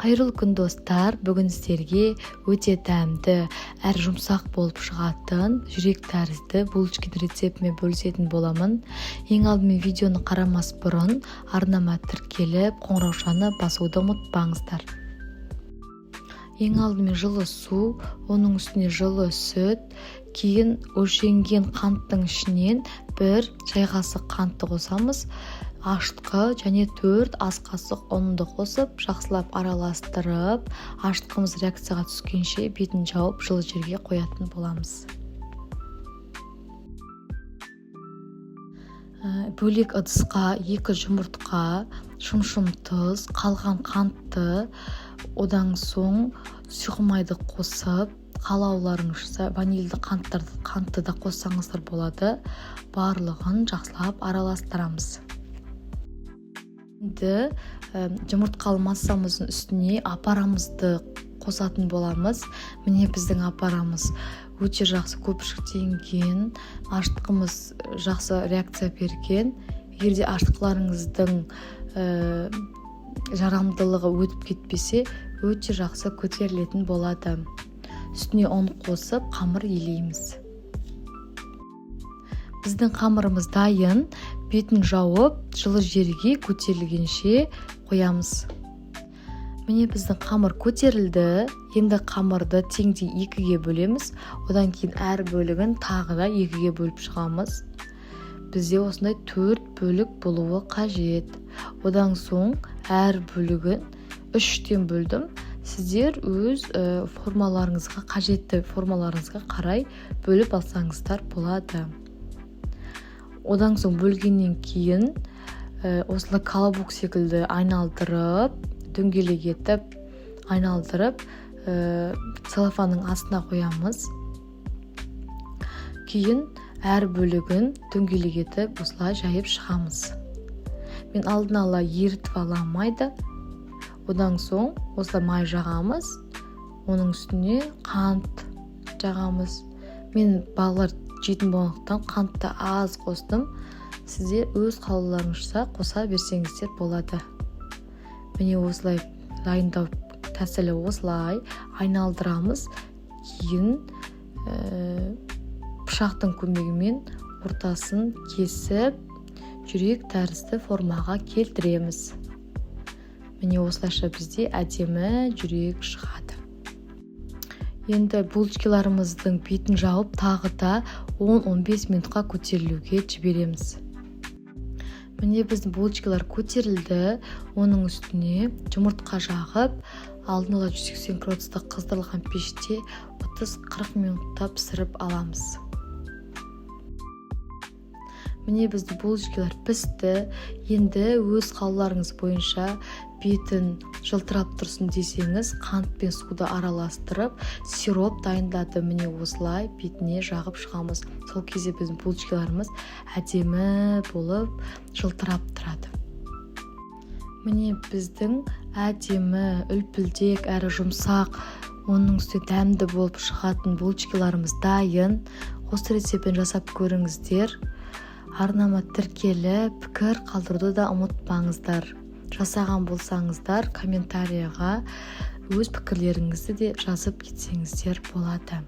Қайырлы күн достар, бүгін сіздерге өте дәмді әрі жұмсақ болып шығатын жүрек тәрізді булочкин рецептімен бөлісетін боламын. Ең алдымен видеоны қарамас бұрын арнама тіркеліп, қоңыраушаны басуды ұмытпаңыздар. Ең алдымен жылы су, оның үстіне жылы сүт, кейін өлшенген қанттың ішінен бір шай қасық қантты қосамыз. Ашытқы және 4 ас қасық ұнды қосып, жақсылап араластырып, ашытқымыз реакцияға түскенше бетін жауып жылы жерге қоятын боламыз. Бөлек ыдысқа 2 жұмыртқа, шым тұз, қалған қантты, одан соң сұйқымайды қосып, қалауларыңызша ванильді қантты да қоссаңыздар болады. Барлығын жақсылап араластырамыз. Енді жұмыртқалы массамыздың үстіне апарамызды қосатын боламыз. Міне біздің апарамыз өте жақсы көпіршіктенген, ашытқымыз жақсы реакция берген. Егерде ашытқыларыңыздың жарамдылығы өтіп кетпесе, өте жақсы көтерілетін болады. Үстіне ұн қосып, қамыр елейміз. Біздің қамырымыз дайын, бетін жауып, жылы жерге көтерілгенше қоямыз. Міне біздің қамыр көтерілді. Енді қамырды теңдей 2-ге бөлеміз. Одан кейін әр бөлігін тағы да 2-ге бөліп шығамыз. Бізде осындай 4 бөлік болуы қажет. Одан соң әр бөлігін 3-тен бөлдім. Сіздер өз формаларыңызға, қажетті формаларыңызға қарай бөліп алсаңыздар болады. Одан соң бөлгеннен кейін осылай колобок секілді айналдырып, дөңгелек етіп, айналдырып, целлофанның астына қоямыз. Кейін әр бөлігін дөңгелек етіп, осылай жайып шығамыз. Мен алдын ала ерітіп аламайды. Одан соң осылай май жағамыз, оның үстіне қант жағамыз. Мен балалар жейтін болғандықтан қантты аз қостым. Сіздер өз қалауларыңызша қоса берсеңіздер болады. Міне осылай дайындау тәсілі осылай айналдырамыз. Кейін пышақтың көмегімен ортасын кесіп, жүрек тәрізді формаға келтіреміз. Міне осылайша бізде әдемі жүрек шығады. Енді булочкаларымыздың бетін жауып, тағы да 10-15 минутқа көтерілуге жібереміз. Міне біздің булочкалар көтерілді. Оның үстіне жұмыртқа жағып, алдын ала 180 градуста қыздырылған пеште 30-40 минутта пісіріп аламыз. Міне біздің булочкалар пісті. Енді өз қалауларыңыз бойынша бетін жылтырап тұрсын десеңіз, қант пен суды араластырып, сироп дайындады. Міне осылай бетіне жағып шығамыз. Сол кезде біздің булочкаларымыз әдемі болып жылтырап тұрады. Міне біздің әдемі, үлпілдек әрі жұмсақ, оның үстіне дәмді болып шығатын булочкаларымыз дайын. Осы рецептпен жасап көріңіздер. Арнама тіркеліп, пікір қалдыруды да ұмытпаңыздар. Жасаған болсаңыздар, комментарияға өз пікірлеріңізді де жазып кетсеңіздер болады.